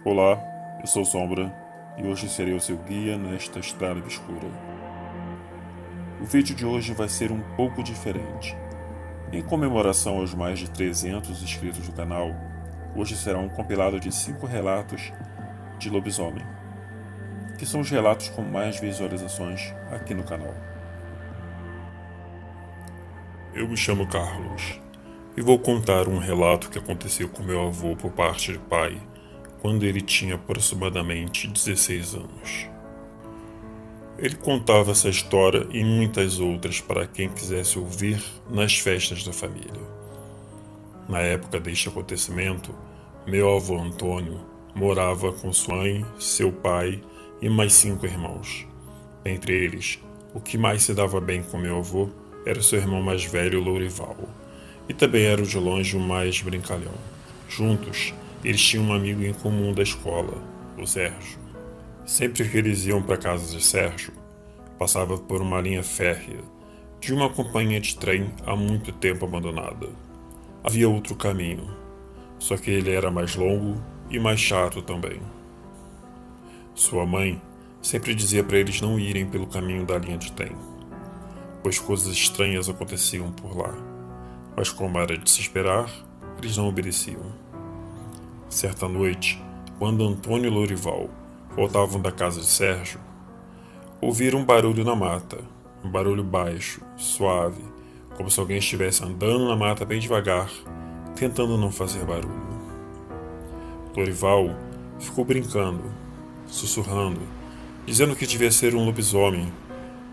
Olá, eu sou Sombra e hoje serei o seu guia nesta estrada obscura. O vídeo de hoje vai ser um pouco diferente. Em comemoração aos mais de 300 inscritos do canal, hoje será um compilado de 5 relatos de lobisomem, que são os relatos com mais visualizações aqui no canal. Eu me chamo Carlos e vou contar um relato que aconteceu com meu avô por parte de pai, quando ele tinha aproximadamente 16 anos. Ele contava essa história e muitas outras para quem quisesse ouvir nas festas da família. Na época deste acontecimento, meu avô Antônio morava com sua mãe, seu pai e mais 5 irmãos. Entre eles, o que mais se dava bem com meu avô era seu irmão mais velho, Lourival, e também era de longe o mais brincalhão. Juntos, eles tinham um amigo em comum da escola, o Sérgio. Sempre que eles iam para a casa de Sérgio, passava por uma linha férrea de uma companhia de trem há muito tempo abandonada. Havia outro caminho, só que ele era mais longo e mais chato também. Sua mãe sempre dizia para eles não irem pelo caminho da linha de trem, pois coisas estranhas aconteciam por lá. Mas como era de se esperar, eles não obedeciam. Certa noite, quando Antônio e Lourival voltavam da casa de Sérgio, ouviram um barulho na mata, um barulho baixo, suave, como se alguém estivesse andando na mata bem devagar, tentando não fazer barulho. Lourival ficou brincando, sussurrando, dizendo que devia ser um lobisomem,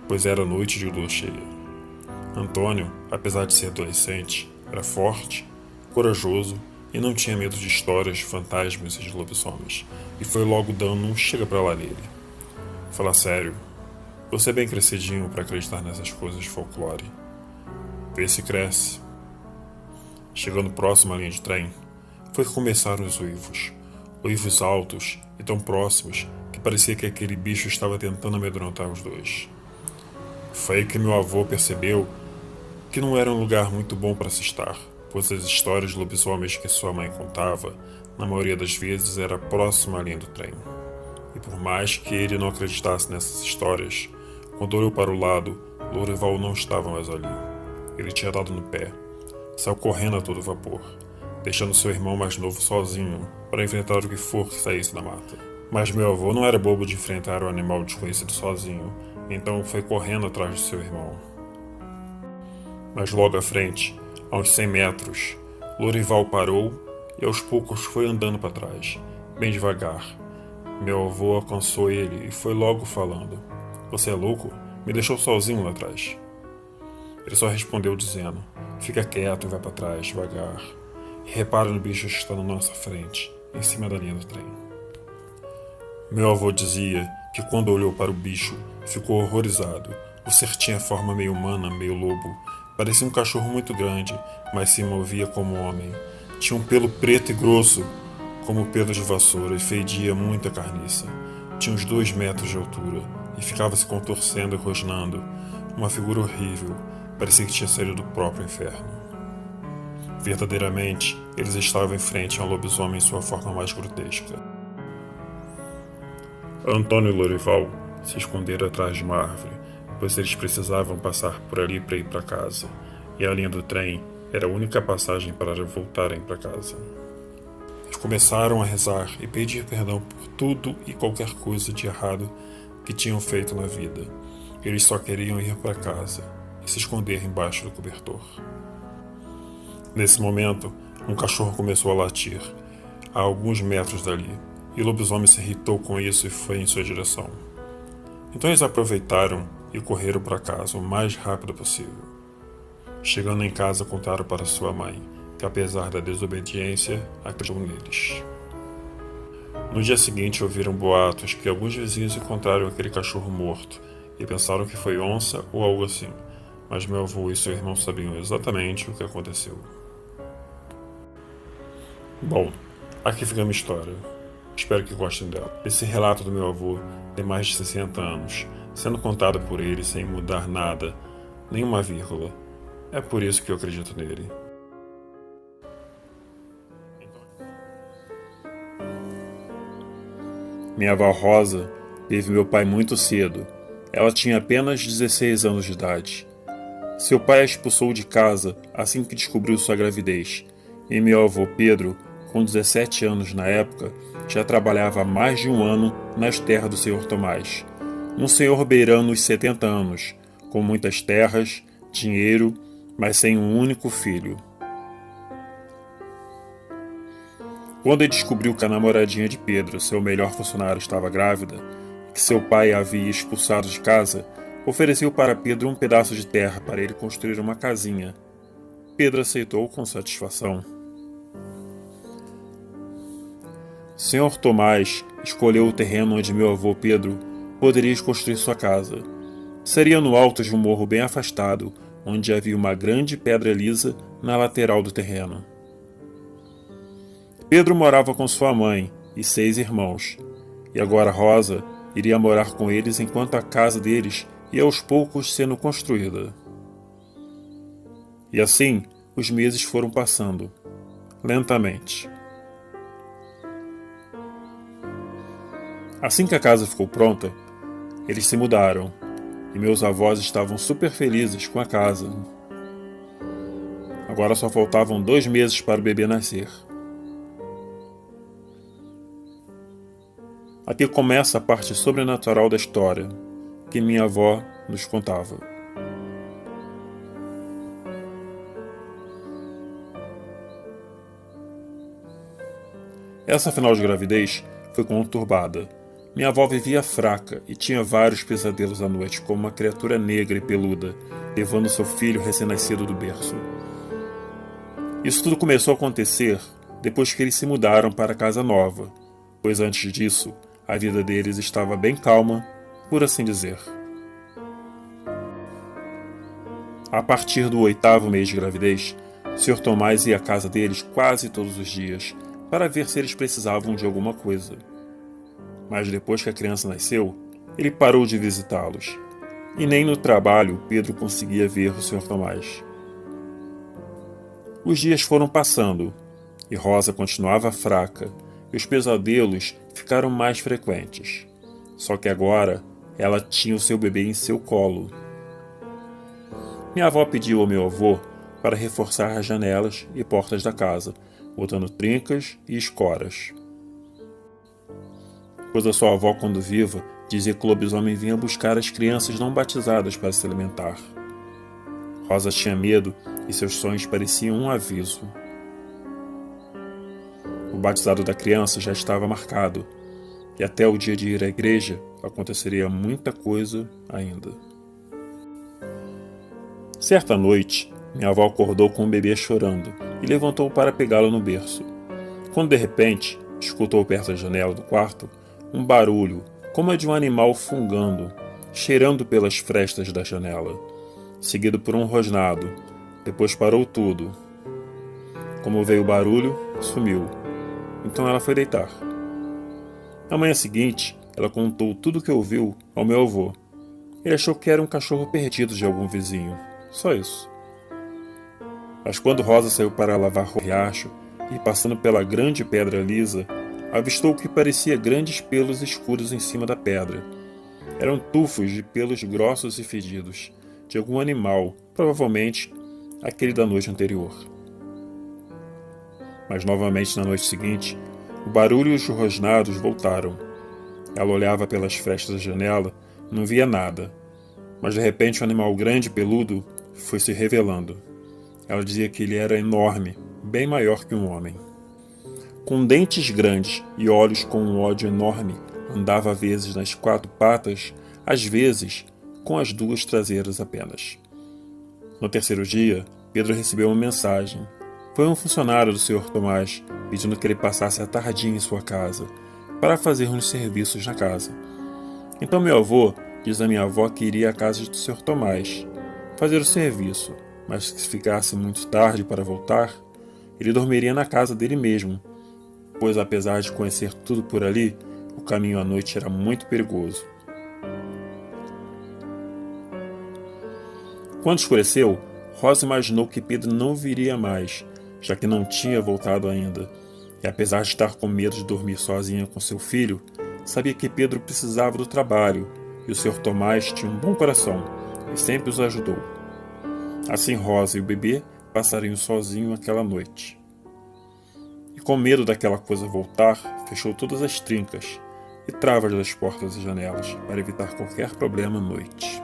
pois era noite de lua cheia. Antônio, apesar de ser adolescente, era forte, corajoso e não tinha medo de histórias de fantasmas e de lobisomens, e foi logo dando um chega pra lá nele. Fala sério, você é bem crescidinho para acreditar nessas coisas de folclore. Vê se cresce. Chegando próximo à linha de trem, foi que começaram os uivos altos e tão próximos que parecia que aquele bicho estava tentando amedrontar os dois. Foi aí que meu avô percebeu que não era um lugar muito bom para se estar, pois as histórias de lobisomens que sua mãe contava, na maioria das vezes, era próxima à linha do trem. E por mais que ele não acreditasse nessas histórias, quando olhou para o lado, Lourival não estava mais ali. Ele tinha dado no pé, saiu correndo a todo vapor, deixando seu irmão mais novo sozinho para enfrentar o que for que saísse da mata. Mas meu avô não era bobo de enfrentar o animal desconhecido sozinho, então foi correndo atrás de seu irmão. Mas logo à frente, a uns 100 metros, Lourival parou e aos poucos foi andando para trás, bem devagar. Meu avô alcançou ele e foi logo falando: "Você é louco? Me deixou sozinho lá atrás." Ele só respondeu dizendo: "Fica quieto e vai para trás, devagar. E repara no bicho que está na nossa frente, em cima da linha do trem." Meu avô dizia que quando olhou para o bicho, ficou horrorizado. O ser tinha forma meio humana, meio lobo. Parecia um cachorro muito grande, mas se movia como um homem. Tinha um pelo preto e grosso, como pelo de vassoura, e fedia muita carniça. Tinha uns 2 metros de altura, e ficava se contorcendo e rosnando. Uma figura horrível, parecia que tinha saído do próprio inferno. Verdadeiramente, eles estavam em frente a um lobisomem em sua forma mais grotesca. Antônio e Lourival se esconderam atrás de uma árvore, pois eles precisavam passar por ali para ir para casa, e a linha do trem era a única passagem para voltarem para casa. Eles começaram a rezar e pedir perdão por tudo e qualquer coisa de errado que tinham feito na vida. Eles só queriam ir para casa e se esconder embaixo do cobertor. Nesse momento, um cachorro começou a latir, a alguns metros dali, e o lobisomem se irritou com isso e foi em sua direção. Então eles aproveitaram e correram para casa o mais rápido possível. Chegando em casa, contaram para sua mãe que, apesar da desobediência, acreditou neles. No dia seguinte, ouviram boatos que alguns vizinhos encontraram aquele cachorro morto e pensaram que foi onça ou algo assim, mas meu avô e seu irmão sabiam exatamente o que aconteceu. Bom, aqui fica a minha história. Espero que gostem dela. Esse relato do meu avô tem mais de 60 anos, sendo contado por ele sem mudar nada, nenhuma vírgula. É por isso que eu acredito nele. Minha avó Rosa teve meu pai muito cedo. Ela tinha apenas 16 anos de idade. Seu pai a expulsou de casa assim que descobriu sua gravidez, e meu avô Pedro, com 17 anos na época, já trabalhava há mais de um ano nas terras do senhor Tomás, um senhor beirando os 70 anos, com muitas terras, dinheiro, mas sem um único filho. Quando ele descobriu que a namoradinha de Pedro, seu melhor funcionário, estava grávida, e que seu pai a havia expulsado de casa, ofereceu para Pedro um pedaço de terra para ele construir uma casinha. Pedro aceitou com satisfação. Senhor Tomás escolheu o terreno onde meu avô Pedro poderia construir sua casa. Seria no alto de um morro bem afastado, onde havia uma grande pedra lisa na lateral do terreno. Pedro morava com sua mãe e 6 irmãos, e agora Rosa iria morar com eles enquanto a casa deles ia aos poucos sendo construída. E assim, os meses foram passando, lentamente. Assim que a casa ficou pronta, eles se mudaram, e meus avós estavam super felizes com a casa. Agora só faltavam 2 meses para o bebê nascer. Aqui começa a parte sobrenatural da história, que minha avó nos contava. Essa final de gravidez foi conturbada. Minha avó vivia fraca e tinha vários pesadelos à noite, como uma criatura negra e peluda, levando seu filho recém-nascido do berço. Isso tudo começou a acontecer depois que eles se mudaram para a casa nova, pois antes disso, a vida deles estava bem calma, por assim dizer. A partir do 8º mês de gravidez, o Sr. Tomás ia à casa deles quase todos os dias, para ver se eles precisavam de alguma coisa. Mas depois que a criança nasceu, ele parou de visitá-los. E nem no trabalho Pedro conseguia ver o Sr. Tomás. Os dias foram passando, e Rosa continuava fraca, e os pesadelos ficaram mais frequentes. Só que agora ela tinha o seu bebê em seu colo. Minha avó pediu ao meu avô para reforçar as janelas e portas da casa, botando trincas e escoras. Pois a sua avó, quando viva, dizia que o lobisomem vinha buscar as crianças não batizadas para se alimentar. Rosa tinha medo e seus sonhos pareciam um aviso. O batizado da criança já estava marcado, e até o dia de ir à igreja aconteceria muita coisa ainda. Certa noite, minha avó acordou com o bebê chorando e levantou para pegá-lo no berço. Quando de repente, escutou perto da janela do quarto um barulho, como a de um animal fungando, cheirando pelas frestas da janela, seguido por um rosnado. Depois parou tudo. Como veio o barulho, sumiu. Então ela foi deitar. Na manhã seguinte, ela contou tudo o que ouviu ao meu avô. Ele achou que era um cachorro perdido de algum vizinho. Só isso. Mas quando Rosa saiu para lavar o riacho e, passando pela grande pedra lisa, avistou o que parecia grandes pelos escuros em cima da pedra. Eram tufos de pelos grossos e fedidos, de algum animal, provavelmente aquele da noite anterior. Mas novamente na noite seguinte, o barulho e os rosnados voltaram. Ela olhava pelas frestas da janela e não via nada. Mas de repente um animal grande e peludo foi se revelando. Ela dizia que ele era enorme, bem maior que um homem. Com dentes grandes e olhos com um ódio enorme, andava às vezes nas 4 patas, às vezes com as 2 traseiras apenas. No terceiro dia, Pedro recebeu uma mensagem. Foi um funcionário do Sr. Tomás, pedindo que ele passasse a tardinha em sua casa, para fazer uns serviços na casa. Então meu avô diz à minha avó que iria à casa do Sr. Tomás, fazer o serviço, mas que se ficasse muito tarde para voltar, ele dormiria na casa dele mesmo, pois apesar de conhecer tudo por ali, o caminho à noite era muito perigoso. Quando escureceu, Rosa imaginou que Pedro não viria mais, já que não tinha voltado ainda, e apesar de estar com medo de dormir sozinha com seu filho, sabia que Pedro precisava do trabalho e o Sr. Tomás tinha um bom coração e sempre os ajudou. Assim Rosa e o bebê passariam sozinhos aquela noite. E com medo daquela coisa voltar, fechou todas as trincas e travas das portas e janelas para evitar qualquer problema à noite.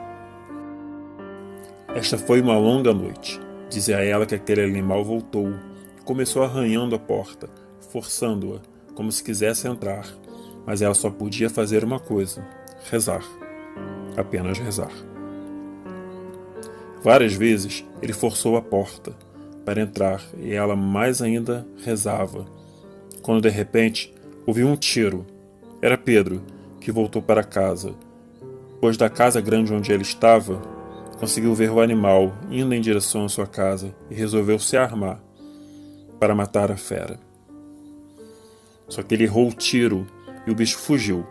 Esta foi uma longa noite. Dizia a ela que aquele animal voltou e começou arranhando a porta, forçando-a, como se quisesse entrar, mas ela só podia fazer uma coisa: rezar. Apenas rezar. Várias vezes ele forçou a porta para entrar e ela mais ainda rezava, quando de repente ouviu um tiro. Era Pedro, que voltou para casa, pois da casa grande onde ele estava, conseguiu ver o animal indo em direção à sua casa e resolveu se armar para matar a fera. Só que ele errou o tiro e o bicho fugiu.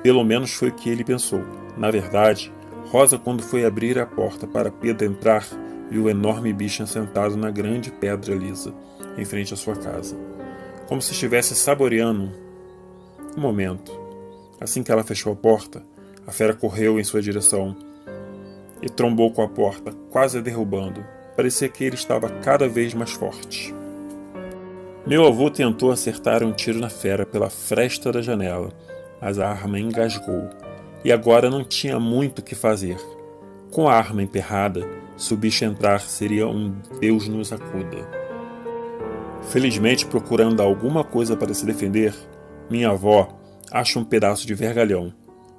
Pelo menos foi o que ele pensou. Na verdade, Rosa, quando foi abrir a porta para Pedro entrar, viu o enorme bicho assentado na grande pedra lisa, em frente à sua casa, como se estivesse saboreando um momento. Assim que ela fechou a porta, a fera correu em sua direção e trombou com a porta, quase a derrubando. Parecia que ele estava cada vez mais forte. Meu avô tentou acertar um tiro na fera pela fresta da janela, mas a arma engasgou, e agora não tinha muito o que fazer. Com a arma emperrada, se o bicho entrar, seria um Deus nos acuda. Felizmente, procurando alguma coisa para se defender, minha avó acha um pedaço de vergalhão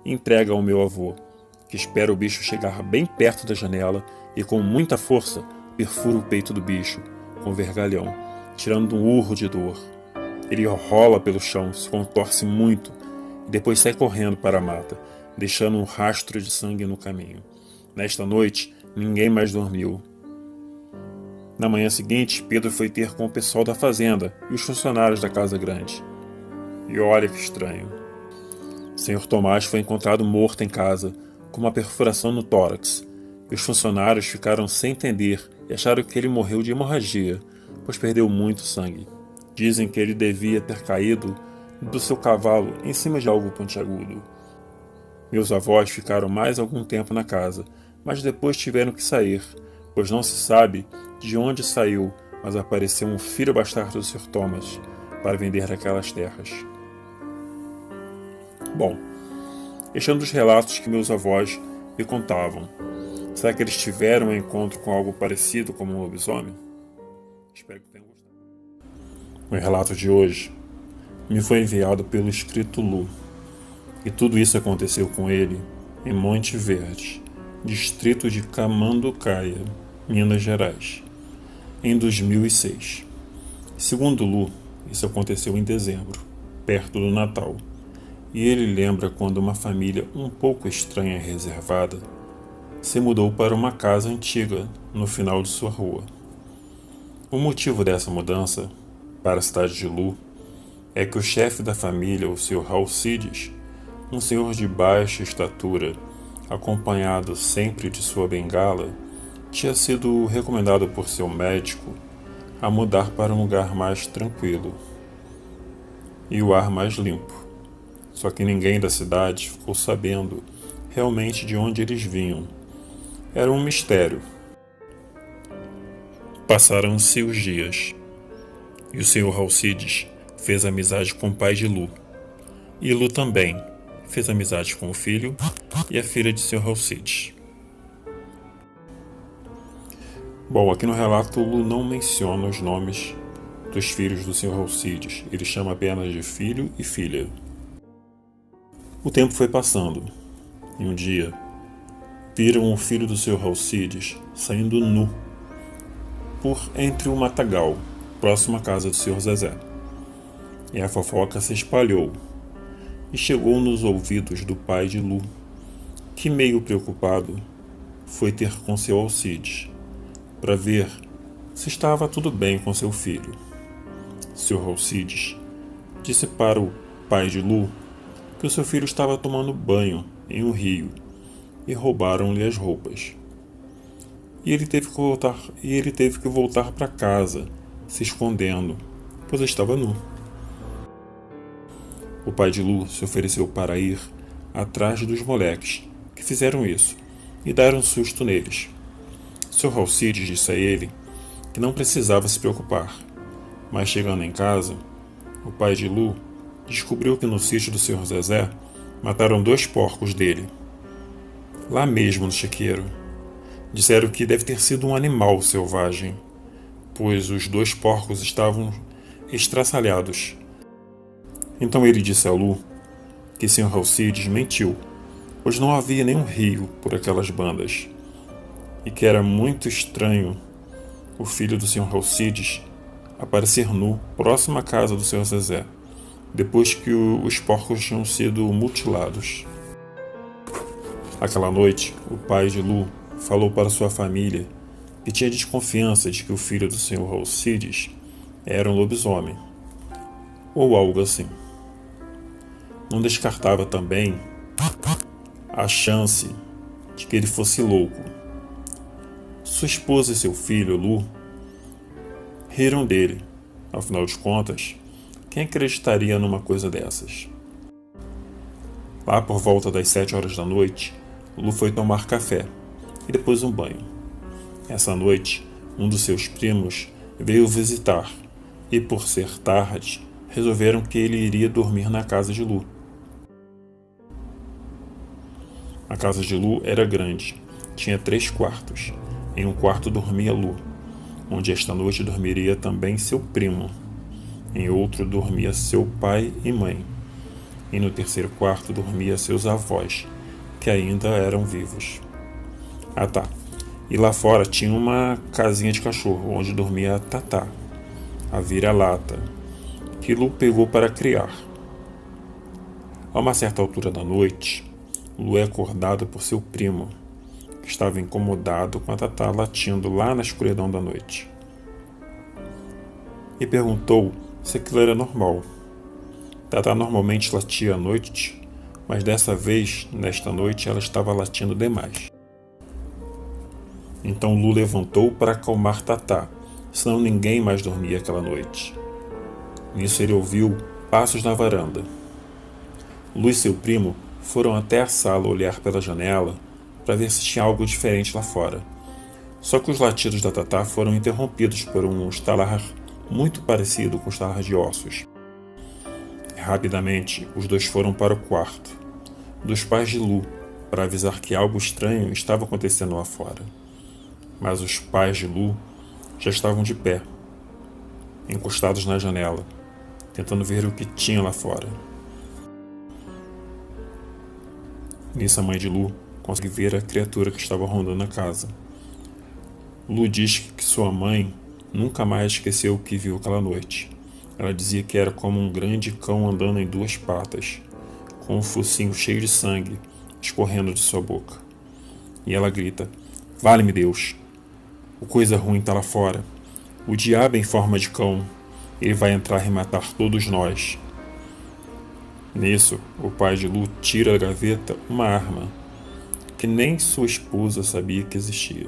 e entrega ao meu avô, que espera o bicho chegar bem perto da janela e com muita força perfura o peito do bicho com o vergalhão, tirando um urro de dor. Ele rola pelo chão, se contorce muito e depois sai correndo para a mata, deixando um rastro de sangue no caminho. Nesta noite, ninguém mais dormiu. Na manhã seguinte, Pedro foi ter com o pessoal da fazenda e os funcionários da casa grande. E olha que estranho. O Sr. Tomás foi encontrado morto em casa, com uma perfuração no tórax, e os funcionários ficaram sem entender e acharam que ele morreu de hemorragia, pois perdeu muito sangue. Dizem que ele devia ter caído do seu cavalo em cima de algo pontiagudo. Meus avós ficaram mais algum tempo na casa, mas depois tiveram que sair, pois não se sabe de onde saiu, mas apareceu um filho bastardo do Sr. Thomas para vender aquelas terras. Bom, este é um dos relatos que meus avós me contavam. Será que eles tiveram um encontro com algo parecido como um lobisomem? Espero que tenham gostado. O relato de hoje me foi enviado pelo escrito Lu, e tudo isso aconteceu com ele em Monte Verde, distrito de Camanducaia, Minas Gerais, em 2006. Segundo Lu, isso aconteceu em dezembro, perto do Natal, e ele lembra quando uma família um pouco estranha e reservada se mudou para uma casa antiga no final de sua rua. O motivo dessa mudança para a cidade de Lu é que o chefe da família, o Sr. Alcides, um senhor de baixa estatura, acompanhado sempre de sua bengala, tinha sido recomendado por seu médico a mudar para um lugar mais tranquilo e o ar mais limpo. Só que ninguém da cidade ficou sabendo realmente de onde eles vinham. Era um mistério. Passaram-se os dias, e o Sr. Alcides fez amizade com o pai de Lu, e Lu também fez amizade com o filho e a filha de Sr. Alcides. Bom, aqui no relato Lu não menciona os nomes dos filhos do Sr. Alcides, ele chama apenas de filho e filha. O tempo foi passando, e um dia viram o filho do Sr. Alcides saindo nu por entre o matagal, próximo à casa do Sr. Zezé. E a fofoca se espalhou e chegou nos ouvidos do pai de Lu, que, meio preocupado, foi ter com seu Alcides para ver se estava tudo bem com seu filho. Sr. Alcides disse para o pai de Lu que o seu filho estava tomando banho em um rio e roubaram-lhe as roupas. E ele teve que voltar para casa, se escondendo, pois estava nu. O pai de Lu se ofereceu para ir atrás dos moleques que fizeram isso e dar um susto neles. Sr. Alcides disse a ele que não precisava se preocupar, mas chegando em casa, o pai de Lu descobriu que no sítio do Sr. Zezé mataram 2 porcos dele, lá mesmo no chiqueiro. Disseram que deve ter sido um animal selvagem, pois os 2 porcos estavam estraçalhados. Então ele disse a Lu que Sr. Alcides mentiu, pois não havia nenhum rio por aquelas bandas, e que era muito estranho o filho do Sr. Alcides aparecer nu próximo à casa do Sr. Zezé, depois que os porcos tinham sido mutilados. Aquela noite, o pai de Lu falou para sua família que tinha desconfiança de que o filho do Sr. Alcides era um lobisomem, ou algo assim. Não descartava também a chance de que ele fosse louco. Sua esposa e seu filho, Lu, riram dele. Afinal de contas, quem acreditaria numa coisa dessas? Lá por volta das 7 horas da noite, Lu foi tomar café e depois um banho. Essa noite, um dos seus primos veio visitar e, por ser tarde, resolveram que ele iria dormir na casa de Lu. A casa de Lu era grande, tinha 3 quartos. Em um quarto dormia Lu, onde esta noite dormiria também seu primo. Em outro dormia seu pai e mãe. E no terceiro quarto dormia seus avós, que ainda eram vivos. Ah tá, e lá fora tinha uma casinha de cachorro, onde dormia a Tatá, a vira-lata, que Lu pegou para criar. A uma certa altura da noite, Lu é acordado por seu primo, que estava incomodado com a Tatá latindo lá na escuridão da noite. E perguntou se aquilo era normal. Tatá normalmente latia à noite, mas dessa vez, nesta noite, ela estava latindo demais. Então Lu levantou para acalmar Tatá, senão ninguém mais dormia aquela noite. Nisso ele ouviu passos na varanda. Lu e seu primo foram até a sala olhar pela janela para ver se tinha algo diferente lá fora. Só que os latidos da Tatá foram interrompidos por um estalar muito parecido com o estalar de ossos. Rapidamente, os dois foram para o quarto dos pais de Lu para avisar que algo estranho estava acontecendo lá fora. Mas os pais de Lu já estavam de pé, encostados na janela, tentando ver o que tinha lá fora. Nisso, a mãe de Lu consegue ver a criatura que estava rondando a casa. Lu diz que sua mãe nunca mais esqueceu o que viu aquela noite. Ela dizia que era como um grande cão andando em 2 patas, com um focinho cheio de sangue escorrendo de sua boca. E ela grita: "Vale-me Deus! O coisa ruim está lá fora. O diabo em forma de cão. Ele vai entrar e matar todos nós." Nisso, o pai de Lu tira da gaveta uma arma que nem sua esposa sabia que existia.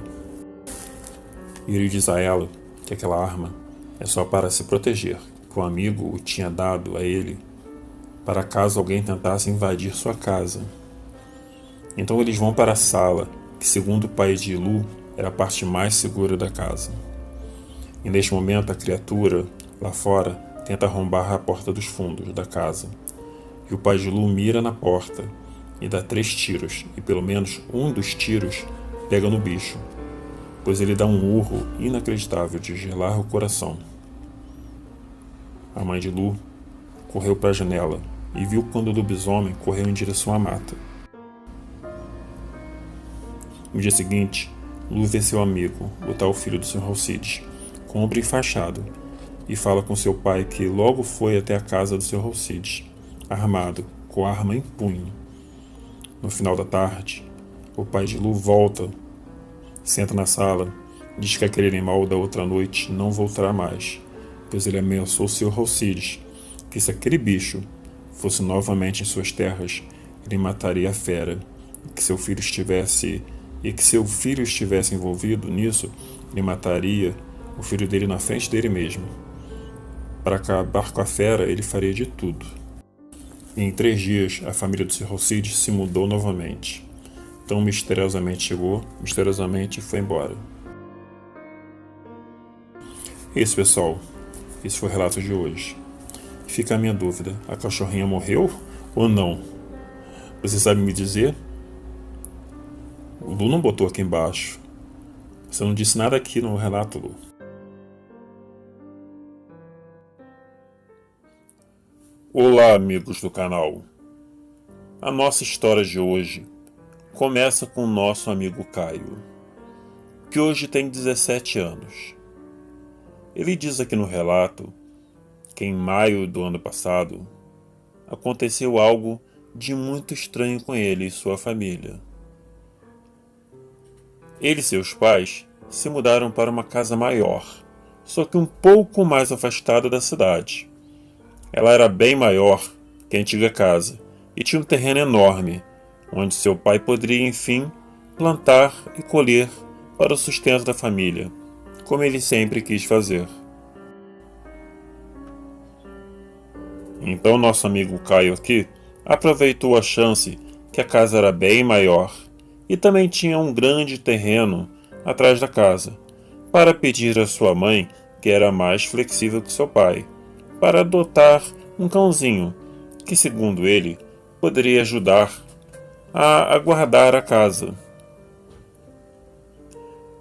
E ele diz a ela que aquela arma é só para se proteger, que um amigo o tinha dado a ele para caso alguém tentasse invadir sua casa. Então eles vão para a sala, que segundo o pai de Lu era a parte mais segura da casa. E neste momento a criatura, lá fora, tenta arrombar a porta dos fundos da casa. E o pai de Lu mira na porta e dá 3 tiros, e pelo menos um dos tiros pega no bicho, pois ele dá um urro inacreditável de gelar o coração. A mãe de Lu correu para a janela e viu quando o lobisomem correu em direção à mata. No dia seguinte, Lu vê seu amigo, o tal filho do Sr. Alcides, com o ombro enfaixado, e fala com seu pai que logo foi até a casa do Sr. Alcides, armado, com a arma em punho. No final da tarde, o pai de Lu volta, senta na sala, diz que aquele animal da outra noite não voltará mais, pois ele ameaçou o Sr. Alcides, que se aquele bicho fosse novamente em suas terras, ele mataria a fera, e que se seu filho estivesse envolvido nisso, ele mataria o filho dele na frente dele mesmo. Para acabar com a fera, ele faria de tudo. E em 3 dias, a família do Sr. Alcides se mudou novamente. Então, misteriosamente chegou, misteriosamente foi embora. É isso, pessoal. Esse foi o relato de hoje. Fica a minha dúvida: a cachorrinha morreu ou não? Você sabe me dizer? O Lu não botou aqui embaixo. Você não disse nada aqui no relato, Lu. Olá, amigos do canal. A nossa história de hoje começa com o nosso amigo Caio, que hoje tem 17 anos. Ele diz aqui no relato que em maio do ano passado aconteceu algo de muito estranho com ele e sua família. Ele e seus pais se mudaram para uma casa maior, só que um pouco mais afastada da cidade. Ela era bem maior que a antiga casa e tinha um terreno enorme, onde seu pai poderia, enfim, plantar e colher para o sustento da família, como ele sempre quis fazer. Então nosso amigo Caio aqui aproveitou a chance que a casa era bem maior e também tinha um grande terreno atrás da casa, para pedir à sua mãe, que era mais flexível que seu pai, para adotar um cãozinho que, segundo ele, poderia ajudar a guardar a casa.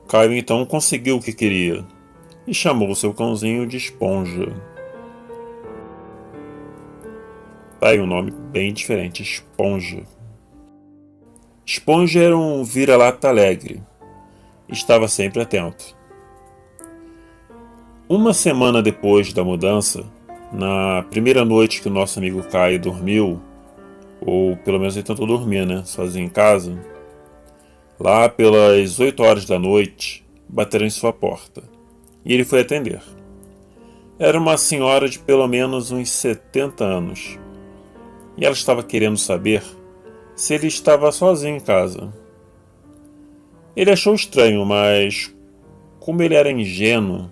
Caio então conseguiu o que queria e chamou seu cãozinho de Esponja. Tá aí um nome bem diferente, Esponja. Esponja era um vira-lata alegre. Estava sempre atento. Uma semana depois da mudança, na primeira noite que o nosso amigo Caio dormiu, ou pelo menos ele tentou dormir, né, sozinho em casa, lá pelas 8 horas da noite, bateram em sua porta, e ele foi atender. Era uma senhora de pelo menos uns 70 anos, e ela estava querendo saber se ele estava sozinho em casa. Ele achou estranho, mas, como ele era ingênuo,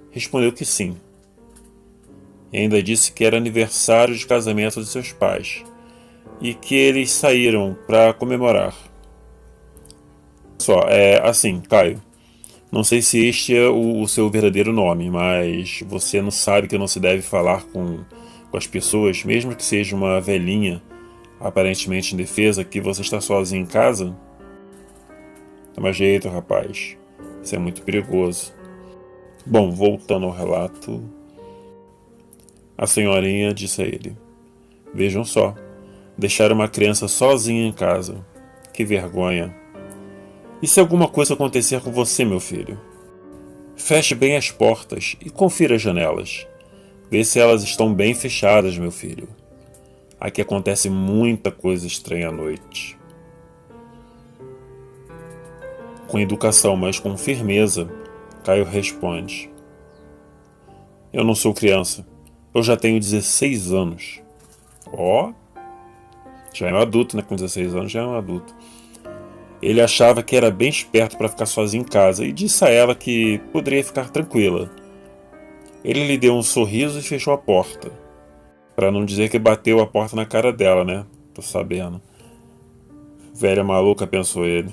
respondeu que sim. E ainda disse que era aniversário de casamento de seus pais e que eles saíram para comemorar. Assim, Caio, não sei se este é o seu verdadeiro nome, mas você não sabe que não se deve falar com as pessoas, mesmo que seja uma velhinha, aparentemente indefesa, que você está sozinho em casa? Toma jeito, rapaz. Isso é muito perigoso. Bom, voltando ao relato, a senhorinha disse a ele: vejam só, deixar uma criança sozinha em casa. Que vergonha. E se alguma coisa acontecer com você, meu filho? Feche bem as portas e confira as janelas. Vê se elas estão bem fechadas, meu filho. Aqui acontece muita coisa estranha à noite. Com educação, mas com firmeza, Caio responde: eu não sou criança. Eu já tenho 16 anos. Já é um adulto, né? Com 16 anos já é um adulto. Ele achava que era bem esperto para ficar sozinho em casa e disse a ela que poderia ficar tranquila. Ele lhe deu um sorriso e fechou a porta. Para não dizer que bateu a porta na cara dela, né? Tô sabendo. Velha maluca, pensou ele.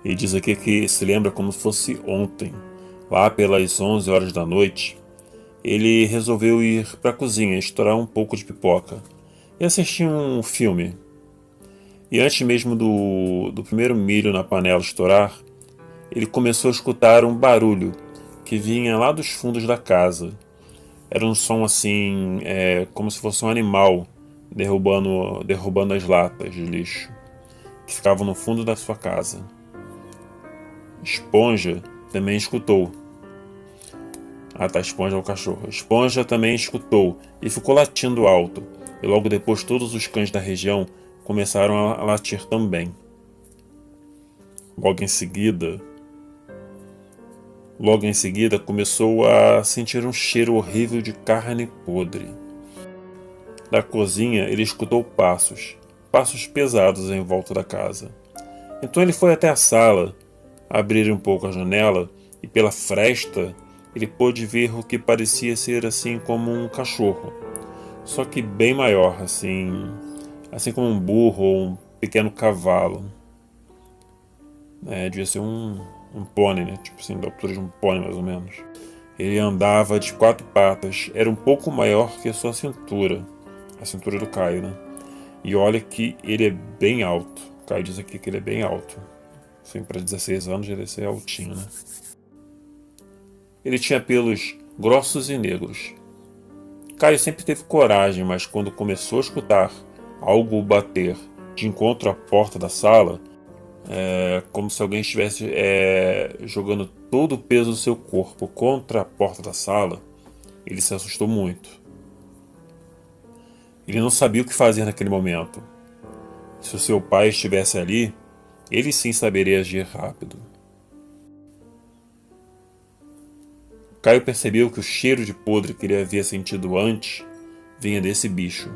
E diz aqui que se lembra como se fosse ontem. Lá pelas 11 horas da noite, ele resolveu ir para a cozinha, estourar um pouco de pipoca e assistir um filme. E antes mesmo do primeiro milho na panela estourar, ele começou a escutar um barulho que vinha lá dos fundos da casa. Era um som assim, como se fosse um animal derrubando as latas de lixo que ficavam no fundo da sua casa. Esponja também escutou. Esponja é o cachorro. Esponja também escutou e ficou latindo alto. E logo depois todos os cães da região começaram a latir também. Logo em seguida começou a sentir um cheiro horrível de carne podre. Da cozinha ele escutou passos pesados em volta da casa. Então ele foi até a sala, abrir um pouco a janela e pela fresta ele pôde ver o que parecia ser assim como um cachorro. só que bem maior, assim como um burro ou um pequeno cavalo. Devia ser um pônei, né? Tipo assim, da altura de um pônei mais ou menos. Ele andava de 4 patas, era um pouco maior que a sua cintura, a cintura do Caio, né? E olha que ele é bem alto. O Caio diz aqui que ele é bem alto. Assim, para 16 anos ele deve ser altinho, né? Ele tinha pelos grossos e negros. Caio sempre teve coragem, mas quando começou a escutar algo bater de encontro à porta da sala, como se alguém estivesse jogando todo o peso do seu corpo contra a porta da sala, ele se assustou muito. Ele não sabia o que fazer naquele momento. Se o seu pai estivesse ali, ele sim saberia agir rápido. Caio percebeu que o cheiro de podre que ele havia sentido antes vinha desse bicho.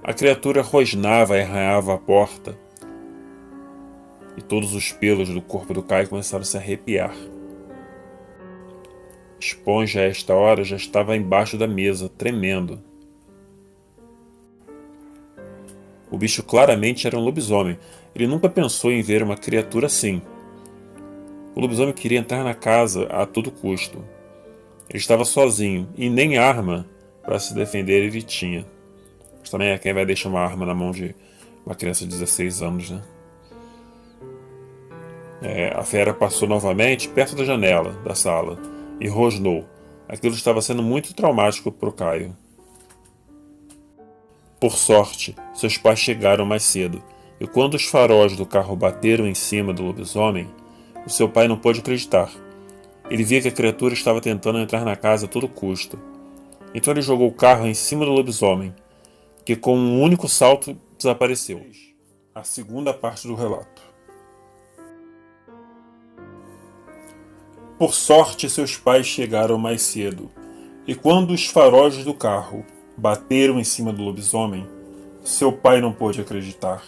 A criatura rosnava e arranhava a porta, e todos os pelos do corpo do Caio começaram a se arrepiar. Esponja, a esta hora, já estava embaixo da mesa, tremendo. O bicho claramente era um lobisomem. Ele nunca pensou em ver uma criatura assim. O lobisomem queria entrar na casa a todo custo. Ele estava sozinho e nem arma para se defender ele tinha. Mas também é quem vai deixar uma arma na mão de uma criança de 16 anos, né? A fera passou novamente perto da janela da sala e rosnou. Aquilo estava sendo muito traumático para o Caio. Por sorte, seus pais chegaram mais cedo, e quando os faróis do carro bateram em cima do lobisomem, o seu pai não pôde acreditar. Ele via que a criatura estava tentando entrar na casa a todo custo. Então ele jogou o carro em cima do lobisomem, que com um único salto desapareceu. A segunda parte do relato. Por sorte, seus pais chegaram mais cedo, e quando os faróis do carro bateram em cima do lobisomem, seu pai não pôde acreditar.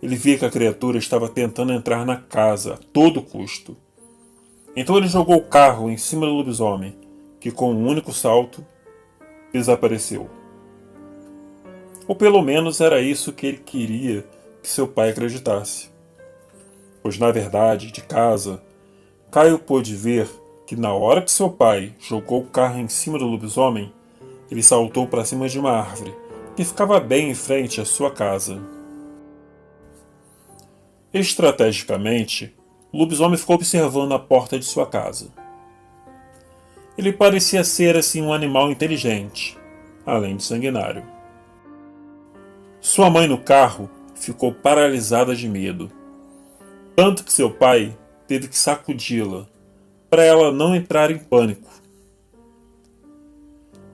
Ele via que a criatura estava tentando entrar na casa a todo custo. Então ele jogou o carro em cima do lobisomem, que com um único salto desapareceu. Ou pelo menos era isso que ele queria que seu pai acreditasse. Pois na verdade, de casa, Caio pôde ver que na hora que seu pai jogou o carro em cima do lobisomem, ele saltou para cima de uma árvore que ficava bem em frente à sua casa. Estrategicamente, o lobisomem ficou observando a porta de sua casa. Ele parecia ser assim um animal inteligente, além de sanguinário. Sua mãe no carro ficou paralisada de medo, tanto que seu pai teve que sacudi-la para ela não entrar em pânico.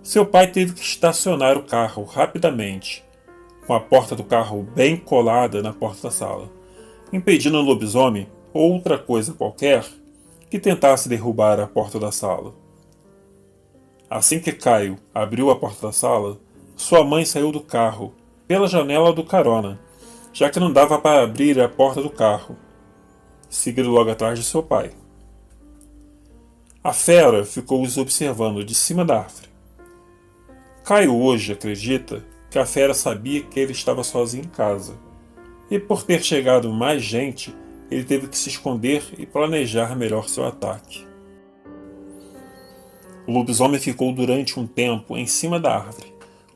Seu pai teve que estacionar o carro rapidamente, com a porta do carro bem colada na porta da sala, impedindo o lobisomem ou outra coisa qualquer que tentasse derrubar a porta da sala. Assim que Caio abriu a porta da sala, sua mãe saiu do carro pela janela do carona, já que não dava para abrir a porta do carro, seguido logo atrás de seu pai. A fera ficou os observando de cima da árvore. Caio hoje acredita que a fera sabia que ele estava sozinho em casa, e por ter chegado mais gente, ele teve que se esconder e planejar melhor seu ataque. O lobisomem ficou durante um tempo em cima da árvore,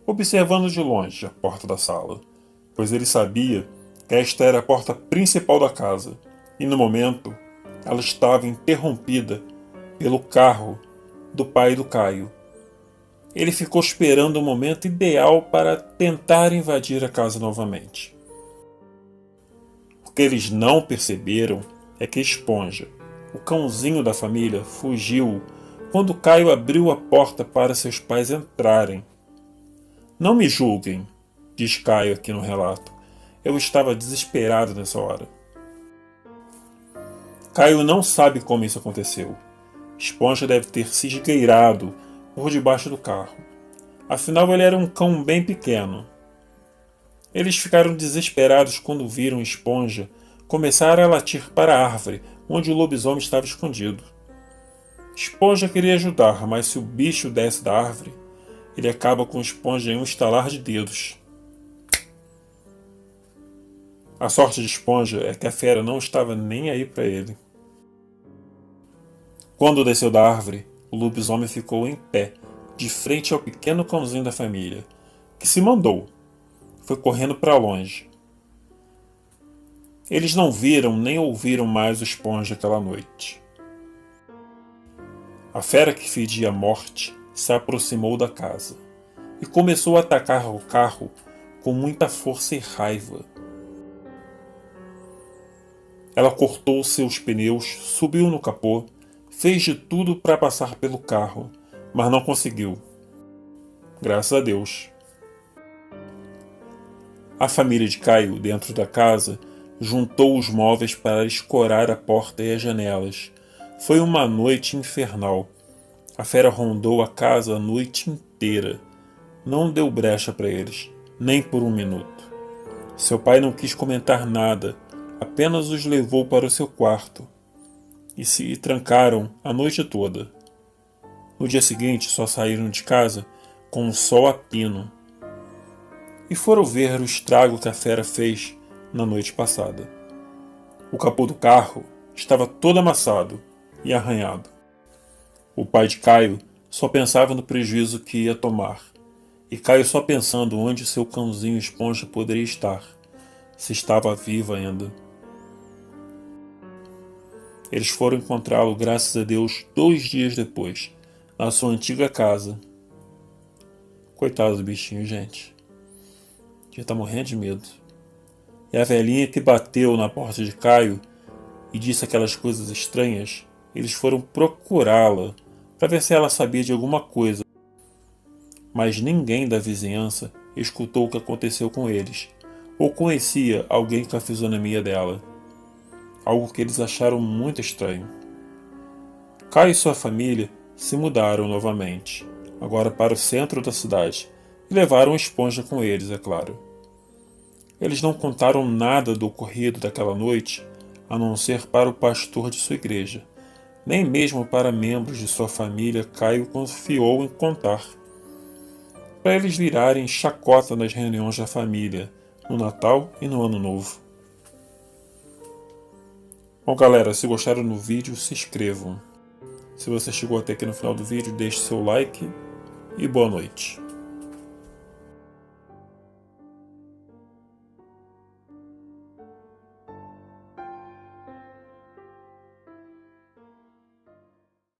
observando de longe a porta da sala, pois ele sabia que esta era a porta principal da casa, e no momento ela estava interrompida pelo carro do pai do Caio. Ele ficou esperando o momento ideal para tentar invadir a casa novamente. O que eles não perceberam é que Esponja, o cãozinho da família, fugiu quando Caio abriu a porta para seus pais entrarem. Não me julguem, diz Caio aqui no relato. Eu estava desesperado nessa hora. Caio não sabe como isso aconteceu. Esponja deve ter se esgueirado por debaixo do carro. Afinal, ele era um cão bem pequeno. Eles ficaram desesperados quando viram Esponja começar a latir para a árvore onde o lobisomem estava escondido. Esponja queria ajudar, mas se o bicho desce da árvore, ele acaba com a esponja em um estalar de dedos. A sorte de Esponja é que a fera não estava nem aí para ele. Quando desceu da árvore, o lobisomem ficou em pé, de frente ao pequeno cãozinho da família, que se mandou. Foi correndo para longe. Eles não viram nem ouviram mais o Esponja aquela noite. A fera que fedia a morte se aproximou da casa e começou a atacar o carro com muita força e raiva. Ela cortou seus pneus, subiu no capô, fez de tudo para passar pelo carro, mas não conseguiu. Graças a Deus. A família de Caio, dentro da casa, juntou os móveis para escorar a porta e as janelas. Foi uma noite infernal. A fera rondou a casa a noite inteira. Não deu brecha para eles, nem por um minuto. Seu pai não quis comentar nada, apenas os levou para o seu quarto e se trancaram a noite toda. No dia seguinte, só saíram de casa com o sol a pino e foram ver o estrago que a fera fez na noite passada. O capô do carro estava todo amassado e arranhado. O pai de Caio só pensava no prejuízo que ia tomar, e Caio só pensando onde seu cãozinho Esponja poderia estar, se estava vivo ainda. Eles foram encontrá-lo, graças a Deus, 2 dias depois, na sua antiga casa. Coitado do bichinho, gente. Já tá morrendo de medo. E a velhinha que bateu na porta de Caio e disse aquelas coisas estranhas, eles foram procurá-la para ver se ela sabia de alguma coisa. Mas ninguém da vizinhança escutou o que aconteceu com eles, ou conhecia alguém com a fisionomia dela. Algo que eles acharam muito estranho. Caio e sua família se mudaram novamente, agora para o centro da cidade, e levaram Esponja com eles, é claro. Eles não contaram nada do ocorrido daquela noite, a não ser para o pastor de sua igreja. Nem mesmo para membros de sua família Caio confiou em contar. Para eles virarem chacota nas reuniões da família, no Natal e no Ano Novo. Bom, galera, se gostaram do vídeo, se inscrevam. Se você chegou até aqui no final do vídeo, deixe seu like e boa noite.